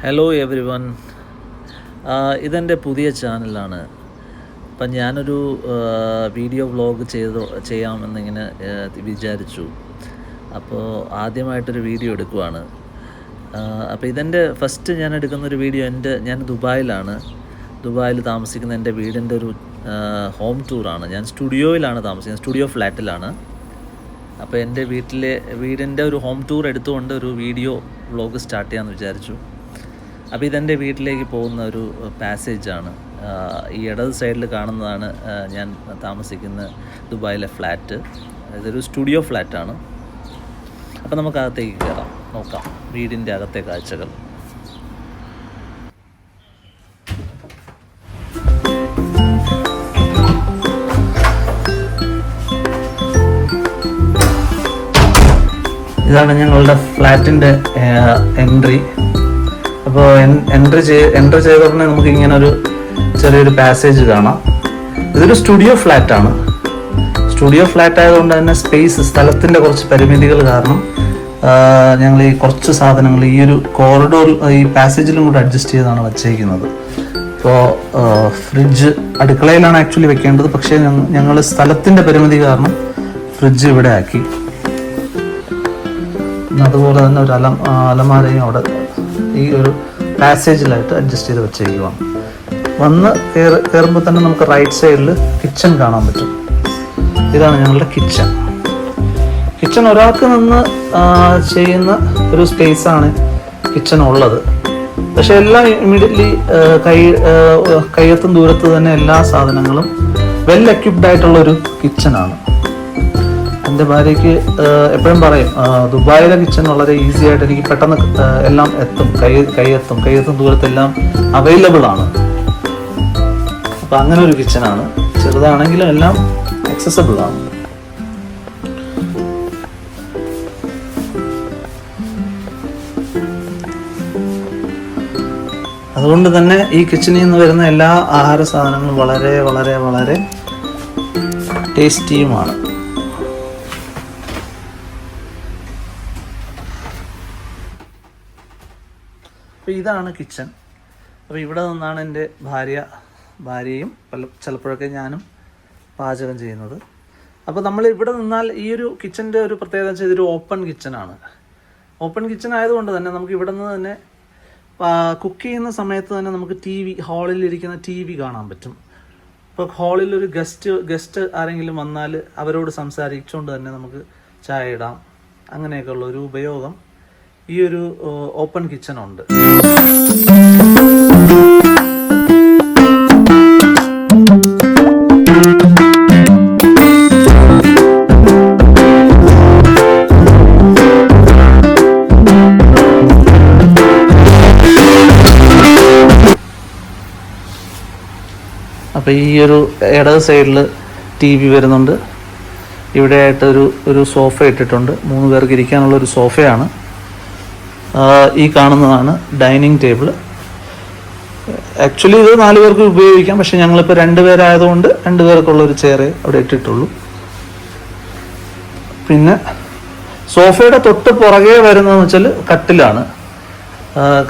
Hello every one, ഇതെൻ്റെ പുതിയ ചാനലാണ്. അപ്പം ഞാനൊരു വീഡിയോ വ്ളോഗ് ചെയ്യാമെന്നിങ്ങനെ വിചാരിച്ചു. അപ്പോൾ ആദ്യമായിട്ടൊരു വീഡിയോ എടുക്കുവാണ്. അപ്പോൾ ഇതെൻ്റെ ഫസ്റ്റ് ഞാൻ എടുക്കുന്നൊരു വീഡിയോ. ഞാൻ ദുബായിൽ താമസിക്കുന്ന എൻ്റെ വീടിൻ്റെ ഒരു ഹോം ടൂറാണ്. ഞാൻ സ്റ്റുഡിയോയിലാണ് താമസിക്കുന്നത്, സ്റ്റുഡിയോ ഫ്ലാറ്റിലാണ്. അപ്പോൾ എൻ്റെ വീടിൻ്റെ ഒരു ഹോം ടൂർ എടുത്തുകൊണ്ട് ഒരു വീഡിയോ വ്ളോഗ് സ്റ്റാർട്ട് ചെയ്യാമെന്ന് വിചാരിച്ചു. അപ്പോൾ ഇതെൻ്റെ വീട്ടിലേക്ക് പോകുന്ന ഒരു പാസേജാണ്. ഈ ഇടത് സൈഡിൽ കാണുന്നതാണ് ഞാൻ താമസിക്കുന്ന ദുബായിലെ ഫ്ലാറ്റ്. ഇതൊരു സ്റ്റുഡിയോ ഫ്ലാറ്റാണ്. അപ്പോൾ നമുക്ക് അകത്തേക്ക് കയറാം, നോക്കാം വീടിൻ്റെ അകത്തെ കാഴ്ചകൾ. ഇതാണ് ഞങ്ങളുടെ ഫ്ലാറ്റിൻ്റെ എൻട്രി. അപ്പോൾ എൻട്രി ചെയ്ത ഉടനെ നമുക്ക് ഇങ്ങനെ ഒരു ചെറിയൊരു പാസേജ് കാണാം. ഇതൊരു സ്റ്റുഡിയോ ഫ്ലാറ്റാണ്. സ്റ്റുഡിയോ ഫ്ലാറ്റ് ആയതുകൊണ്ട് തന്നെ സ്ഥലത്തിൻ്റെ കുറച്ച് പരിമിതികൾ കാരണം ഞങ്ങൾ ഈ കുറച്ച് സാധനങ്ങൾ ഈ ഒരു കോറിഡോർ ഈ പാസേജിലും കൂടെ അഡ്ജസ്റ്റ് ചെയ്താണ് വച്ചേക്കുന്നത്. ഇപ്പോൾ ഫ്രിഡ്ജ് അടുക്കളയിലാണ് ആക്ച്വലി വെക്കേണ്ടത്, പക്ഷേ ഞങ്ങൾ സ്ഥലത്തിൻ്റെ പരിമിതി കാരണം ഫ്രിഡ്ജ് ഇവിടെ ആക്കി. അതുപോലെ തന്നെ ഒരു അലമാരയും അവിടെ ഈ ഒരു പാസേജിലായിട്ട് അഡ്ജസ്റ്റ് ചെയ്ത് വെച്ചേക്കുവാണ്. കയറുമ്പോൾ തന്നെ നമുക്ക് റൈറ്റ് സൈഡിൽ കിച്ചൺ കാണാൻ പറ്റും. ഇതാണ് ഞങ്ങളുടെ കിച്ചൺ ഒരാൾക്ക് നിന്ന് ചെയ്യുന്ന ഒരു സ്പേസാണ് കിച്ചൺ ഉള്ളത്. പക്ഷെ എല്ലാം ഇമ്മീഡിയറ്റ്ലി കയ്യെത്തും ദൂരത്ത് തന്നെ എല്ലാ സാധനങ്ങളും വെൽ എക്യുപ്ഡ് ആയിട്ടുള്ള ഒരു കിച്ചണാണ്. എൻ്റെ ഭാര്യയ്ക്ക് എപ്പോഴും പറയും, ദുബായിലെ കിച്ചൺ വളരെ ഈസി ആയിട്ട് എനിക്ക് പെട്ടെന്ന് എല്ലാം എത്തും, കയ്യെത്തും ദൂരത്തെല്ലാം അവൈലബിൾ ആണ്. അപ്പം അങ്ങനെ ഒരു കിച്ചണാണ്. ചെറുതാണെങ്കിലും എല്ലാം ആക്സസബിൾ ആണ്. അതുകൊണ്ട് തന്നെ ഈ കിച്ചണിൽ നിന്ന് വരുന്ന എല്ലാ ആഹാര സാധനങ്ങളും വളരെ വളരെ വളരെ ടേസ്റ്റിയുമാണ്. അപ്പോൾ ഇതാണ് കിച്ചൺ. അപ്പോൾ ഇവിടെ നിന്നാണ് എൻ്റെ ഭാര്യയും ചിലപ്പോഴൊക്കെ ഞാനും പാചകം ചെയ്യുന്നത്. അപ്പോൾ നമ്മൾ ഇവിടെ നിന്നാൽ ഈ ഒരു കിച്ചൻ്റെ ഒരു പ്രത്യേകത വെച്ചാൽ ഇതൊരു ഓപ്പൺ കിച്ചണാണ്. ഓപ്പൺ കിച്ചൺ ആയതുകൊണ്ട് തന്നെ നമുക്ക് ഇവിടെ നിന്ന് തന്നെ കുക്ക് ചെയ്യുന്ന സമയത്ത് തന്നെ നമുക്ക് ഹാളിലിരിക്കുന്ന ടി വി കാണാൻ പറ്റും. ഇപ്പോൾ ഹാളിൽ ഒരു ഗസ്റ്റ് ആരെങ്കിലും വന്നാൽ അവരോട് സംസാരിച്ചുകൊണ്ട് തന്നെ നമുക്ക് ചായ ഇടാം. അങ്ങനെയൊക്കെയുള്ള ഒരു ഉപയോഗം ഈ ഒരു ഓപ്പൺ കിച്ചൺ ഉണ്ട്. അപ്പോൾ ഈ ഒരു ഇടത് സൈഡിൽ ടി വി വരുന്നുണ്ട്. ഇവിടെ ആയിട്ട് ഒരു സോഫ ഇട്ടിട്ടുണ്ട്. 3 പേർക്ക് ഇരിക്കാനുള്ള ഒരു സോഫയാണ്. ഈ കാണുന്നതാണ് ഡൈനിങ് ടേബിൾ. ആക്ച്വലി ഇത് 4 പേർക്ക് ഉപയോഗിക്കാം, പക്ഷെ ഞങ്ങളിപ്പോൾ 2 പേരായതുകൊണ്ട് 2 പേർക്കുള്ളൊരു ചെയറേ അവിടെ ഇട്ടിട്ടുള്ളൂ. പിന്നെ സോഫയുടെ തൊട്ട് പുറകെ വരുന്നതെന്ന് വെച്ചാൽ കട്ടിലാണ്.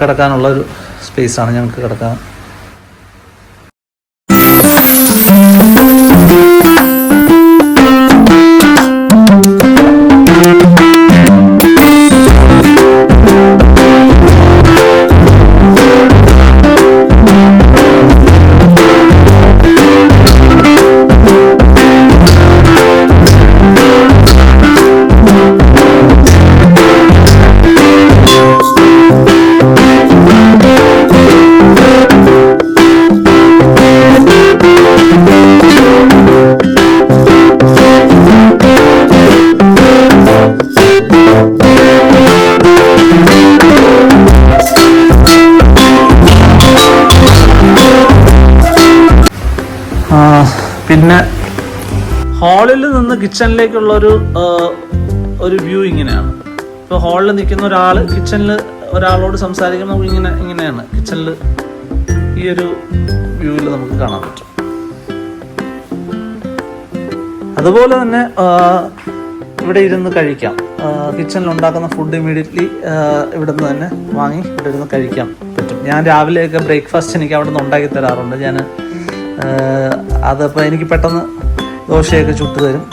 കിടക്കാനുള്ള ഒരു സ്പേസാണ് ഞങ്ങൾക്ക് കിടക്കാൻ. പിന്നെ ഹാളിൽ നിന്ന് കിച്ചണിലേക്കുള്ള ഒരു വ്യൂ ഇങ്ങനെയാണ്. ഇപ്പോൾ ഹാളിൽ നിൽക്കുന്ന ഒരാൾ കിച്ചണിൽ ഒരാളോട് സംസാരിക്കുമ്പോൾ നമുക്ക് ഇങ്ങനെയാണ് കിച്ചണിൽ ഈ ഒരു വ്യൂവിൽ നമുക്ക് കാണാൻ പറ്റും. അതുപോലെ തന്നെ ഇവിടെ ഇരുന്ന് കഴിക്കാം. കിച്ചണിൽ ഉണ്ടാക്കുന്ന ഫുഡ് ഇമ്മീഡിയറ്റ്ലി ഇവിടെ നിന്ന് തന്നെ വാങ്ങി ഇവിടെ ഇരുന്ന് കഴിക്കാൻ പറ്റും. പറ്റും. ഞാൻ രാവിലെയൊക്കെ ബ്രേക്ക്ഫാസ്റ്റ് എനിക്ക് അവിടെ നിന്ന് ഉണ്ടാക്കി തരാറുണ്ട്. ഞാൻ അതപ്പോൾ എനിക്ക് പെട്ടെന്ന് ദോശയൊക്കെ ചുട്ട് തരും.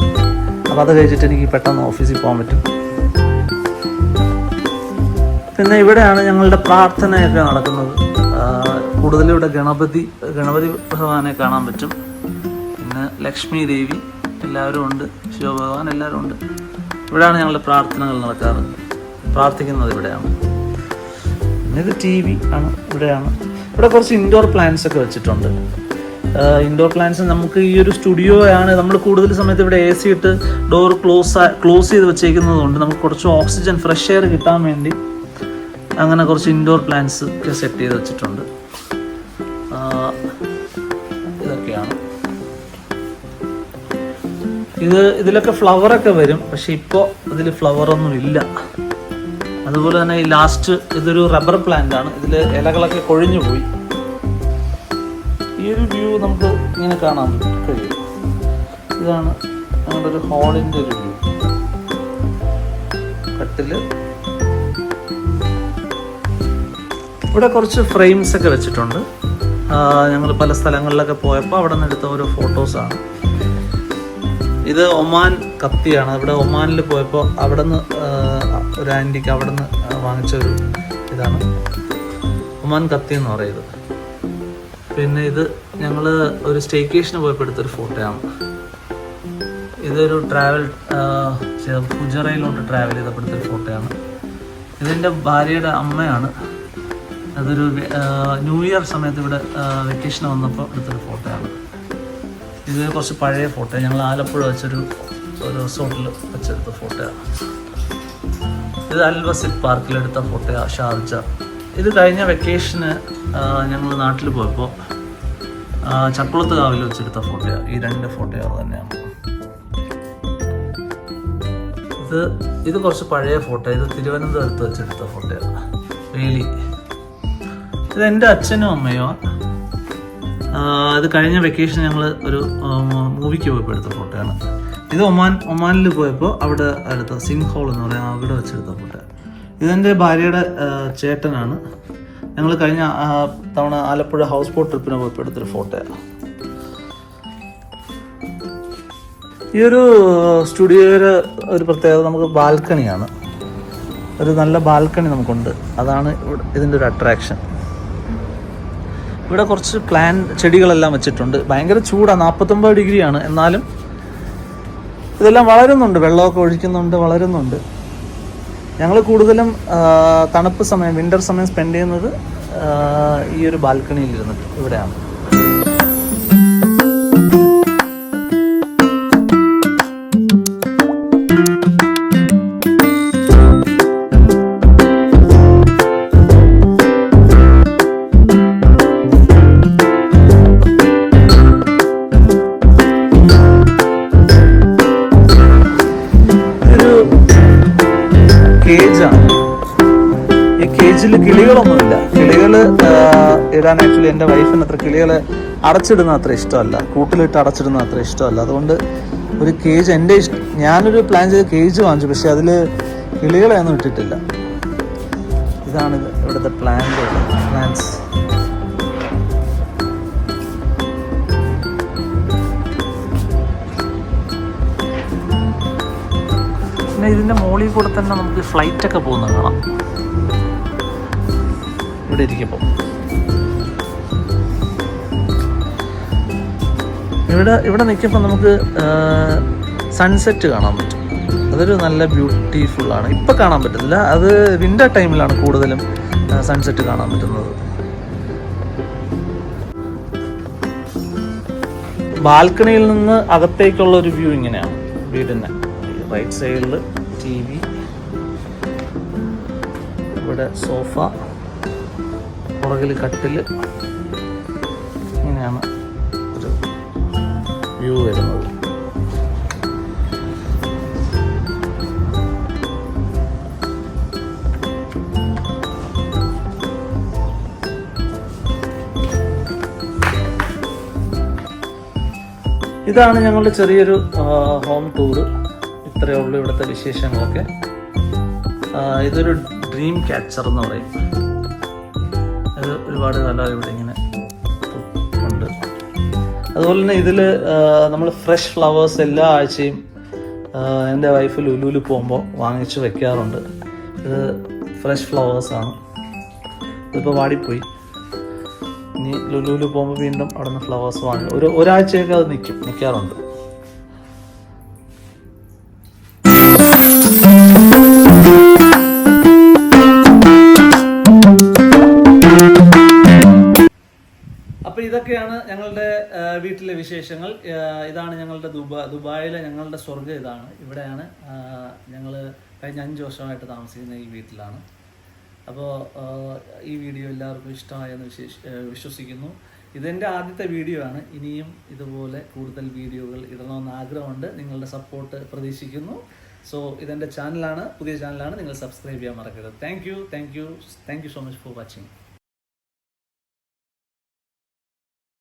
അപ്പോൾ അത് കഴിച്ചിട്ട് എനിക്ക് പെട്ടെന്ന് ഓഫീസിൽ പോകാൻ പറ്റും. പിന്നെ ഇവിടെയാണ് ഞങ്ങളുടെ പ്രാർത്ഥനയൊക്കെ നടക്കുന്നത്. കൂടുതലും ഇവിടെ ഗണപതി ഭഗവാനെ കാണാൻ പറ്റും. പിന്നെ ലക്ഷ്മി ദേവി എല്ലാവരും ഉണ്ട്, ശിവഭഗവാൻ എല്ലാവരും ഉണ്ട്. ഇവിടെയാണ് ഞങ്ങളുടെ പ്രാർത്ഥനകൾ നടക്കാറ്, പ്രാർത്ഥിക്കുന്നത് ഇവിടെയാണ്. പിന്നെ ഇത് TV ആണ്. ഇവിടെ കുറച്ച് ഇൻഡോർ പ്ലാന്റ്സ് ഒക്കെ വെച്ചിട്ടുണ്ട്. ഇൻഡോർ പ്ലാന്റ്സ് നമുക്ക് ഈ ഒരു സ്റ്റുഡിയോ ആണ്. നമ്മൾ കൂടുതൽ സമയത്ത് ഇവിടെ AC ഇട്ട് ഡോർ ക്ലോസ് ചെയ്ത് വെച്ചേക്കുന്നത് കൊണ്ട് നമുക്ക് കുറച്ച് ഓക്സിജൻ ഫ്രഷ് എയർ കിട്ടാൻ വേണ്ടി അങ്ങനെ കുറച്ച് ഇൻഡോർ പ്ലാന്റ്സ് ഒക്കെ സെറ്റ് ചെയ്ത് വെച്ചിട്ടുണ്ട്. ഇതൊക്കെയാണ്. ഇതിലൊക്കെ ഫ്ലവറൊക്കെ വരും, പക്ഷെ ഇപ്പോൾ ഇതിൽ ഫ്ലവറൊന്നും ഇല്ല. അതുപോലെ തന്നെ ഈ ലാസ്റ്റ് ഇതൊരു റബ്ബർ പ്ലാന്റ് ആണ്. ഇതിൽ ഇലകളൊക്കെ കൊഴിഞ്ഞു പോയി. ഈ ഒരു വ്യൂ നമുക്ക് ഇങ്ങനെ കാണാൻ കഴിയും. ഇതാണ് നമ്മുടെ ഒരു ഹാളിൻ്റെ ഒരു വ്യൂ. കട്ടില് ഇവിടെ കുറച്ച് ഫ്രെയിംസ് ഒക്കെ വെച്ചിട്ടുണ്ട്. ഞങ്ങൾ പല സ്ഥലങ്ങളിലൊക്കെ പോയപ്പോൾ അവിടെ നിന്ന് എടുത്ത ഓരോ ഫോട്ടോസാണ്. ഇത് ഒമാൻ കത്തിയാണ്. ഇവിടെ ഒമാനിൽ പോയപ്പോൾ അവിടെ നിന്ന് ഒരു ആൻറ്റിക്ക് അവിടെ നിന്ന് വാങ്ങിച്ചൊരു ഇതാണ് ഒമാൻ കത്തി എന്ന് പറയുന്നത്. പിന്നെ ഇത് ഞങ്ങൾ ഒരു സ്റ്റേക്കേഷന് പോയപ്പോൾ എടുത്തൊരു ഫോട്ടോയാണ്. ഇതൊരു ഫുജറയിലോട്ട് ട്രാവൽ ചെയ്തപ്പോൾ എടുത്തൊരു ഫോട്ടോയാണ്. ഇതെൻ്റെ ഭാര്യയുടെ അമ്മയാണ്. അതൊരു ന്യൂ ഇയർ സമയത്ത് ഇവിടെ വെക്കേഷൻ വന്നപ്പോൾ എടുത്തൊരു ഫോട്ടോയാണ്. ഇത് കുറച്ച് പഴയ ഫോട്ടോ, ഞങ്ങൾ ആലപ്പുഴ വെച്ചൊരു റിസോർട്ടിൽ വെച്ചെടുത്ത ഫോട്ടോയാണ്. ഇത് അൽവസിറ്റ് പാർക്കിലെടുത്ത ഫോട്ടോയാണ്, ഷാർജ. ഇത് കഴിഞ്ഞ വെക്കേഷന് ഞങ്ങൾ നാട്ടിൽ പോയപ്പോൾ ചക്കുളത്ത് കാവിൽ വെച്ചെടുത്ത ഫോട്ടോയാണ്. ഈ 2 ഫോട്ടോയാണ് തന്നെയാണ്. ഇത് കുറച്ച് പഴയ ഫോട്ടോ. ഇത് തിരുവനന്തപുരത്ത് വെച്ചെടുത്ത ഫോട്ടോയാണ്, വേലി. ഇത് എൻ്റെ അച്ഛനും അമ്മയോ. ഇത് കഴിഞ്ഞ വെക്കേഷൻ ഞങ്ങൾ ഒരു മൂവിക്ക് പോയപ്പോൾ എടുത്ത ഫോട്ടോയാണ്. ഇത് ഒമാനിൽ പോയപ്പോൾ അവിടെ എടുത്ത സിംഗ് ഹോൾ എന്ന് പറയാം, അവിടെ വെച്ചെടുത്ത ഫോട്ടോ. ഇതെൻ്റെ ഭാര്യയുടെ ചേട്ടനാണ്. ഞങ്ങൾ കഴിഞ്ഞ തവണ ആലപ്പുഴ ഹൗസ് ബോട്ട് ട്രിപ്പിന് പോയപ്പോൾ എടുത്തൊരു ഫോട്ടോയാണ്. ഈ ഒരു സ്റ്റുഡിയോയുടെ ഒരു പ്രത്യേകത നമുക്ക് ബാൽക്കണിയാണ്. ഒരു നല്ല ബാൽക്കണി നമുക്കുണ്ട്. അതാണ് ഇതിൻ്റെ ഒരു അട്രാക്ഷൻ. ഇവിടെ കുറച്ച് ചെടികളെല്ലാം വെച്ചിട്ടുണ്ട്. ഭയങ്കര ചൂടാണ്, 49 ഡിഗ്രിയാണ്. എന്നാലും ഇതെല്ലാം വളരുന്നുണ്ട്, വെള്ളമൊക്കെ ഒഴിക്കുന്നുണ്ട്, വളരുന്നുണ്ട്. ഞങ്ങൾ കൂടുതലും തണുപ്പ് സമയം, വിൻ്റർ സമയം സ്പെൻഡ് ചെയ്യുന്നത് ഈ ഒരു ബാൽക്കണിയിൽ ഇരുന്നിട്ട് ഇവിടെയാണ്. ഈ കേജിൽ കിളികളൊന്നുമില്ല. കിളികൾ ഇടാൻ ആക്ച്വലി എൻ്റെ വൈഫിന് അത്ര കിളികളെ അടച്ചിടുന്ന അത്ര ഇഷ്ടമല്ല, കൂട്ടിലിട്ട് അടച്ചിടുന്ന അത്ര ഇഷ്ടമല്ല. അതുകൊണ്ട് ഒരു കേജ് ഞാനൊരു പ്ലാൻ ചെയ്ത് കേജ് വാങ്ങിച്ചു, പക്ഷെ അതിൽ കിളികളെ ഒന്നും ഇട്ടിട്ടില്ല. ഇതാണ് ഇവിടുത്തെ പ്ലാന്റ്സ്. പിന്നെ ഇതിൻ്റെ മുകളിൽ കൂടെ തന്നെ നമുക്ക് ഫ്ലൈറ്റൊക്കെ പോകുന്നത് കാണാം ഇവിടെ ഇരിക്കുമ്പോൾ. ഇവിടെ നിൽക്കുമ്പോൾ നമുക്ക് സൺസെറ്റ് കാണാൻ പറ്റും. അതൊരു നല്ല ബ്യൂട്ടിഫുള്ളാണ്. ഇപ്പം കാണാൻ പറ്റത്തില്ല, അത് വിൻ്റർ ടൈമിലാണ് കൂടുതലും സൺസെറ്റ് കാണാൻ പറ്റുന്നത്. ബാൽക്കണിയിൽ നിന്ന് അകത്തേക്കുള്ള ഒരു വ്യൂ ഇങ്ങനെയാണ് വീടിൻ്റെ. റൈറ്റ് സൈഡിൽ TV, ഇവിടെ സോഫ, പുറകിൽ കട്ടിൽ. ഇങ്ങനെയാണ് ഒരു വ്യൂ വരുന്നത്. ഇതാണ് ഞങ്ങളുടെ ചെറിയൊരു ഹോം ടൂറ്. ഇത്രയേ ഉള്ളൂ ഇവിടുത്തെ വിശേഷങ്ങളൊക്കെ. ഇതൊരു ഡ്രീം ക്യാച്ചർ എന്ന് പറയും. ഇത് ഒരുപാട് കാലം ഇവിടെ ഇങ്ങനെ ഉണ്ട്. അതുപോലെ തന്നെ ഇതിൽ നമ്മൾ ഫ്രഷ് ഫ്ലവേഴ്സ് എല്ലാ ആഴ്ചയും എൻ്റെ വൈഫ് ലുലുവിൽ പോകുമ്പോൾ വാങ്ങിച്ച് വെക്കാറുണ്ട്. ഇത് ഫ്രഷ് ഫ്ലവേഴ്സാണ്. ഇതിപ്പോൾ വാടിപ്പോയി. ഇനി ലുലുവിൽ പോകുമ്പോൾ വീണ്ടും അവിടെ നിന്ന് ഫ്ലവേഴ്സ് വാങ്ങി ഒരാഴ്ചയൊക്കെ അത് നിൽക്കാറുണ്ട്. അപ്പോൾ ഇതൊക്കെയാണ് ഞങ്ങളുടെ വീട്ടിലെ വിശേഷങ്ങൾ. ഇതാണ് ഞങ്ങളുടെ ദുബായിലെ ഞങ്ങളുടെ സ്വർഗ്ഗം. ഇതാണ്, ഇവിടെയാണ് ഞങ്ങൾ കഴിഞ്ഞ 5 വർഷമായിട്ട് താമസിക്കുന്ന ഈ വീട്ടിലാണ്. അപ്പോൾ ഈ വീഡിയോ എല്ലാവർക്കും ഇഷ്ടമായെന്ന് വിശ്വസിക്കുന്നു. ഇതെൻ്റെ ആദ്യത്തെ വീഡിയോ ആണ്. ഇനിയും ഇതുപോലെ കൂടുതൽ വീഡിയോകൾ ഇടണമെന്ന് ആഗ്രഹമുണ്ട്. നിങ്ങളുടെ സപ്പോർട്ട് പ്രതീക്ഷിക്കുന്നു. സോ ഇതെൻ്റെ ചാനലാണ്, പുതിയ ചാനലാണ്. നിങ്ങൾ സബ്സ്ക്രൈബ് ചെയ്യാൻ മറക്കരുത്. Thank you so much for watching.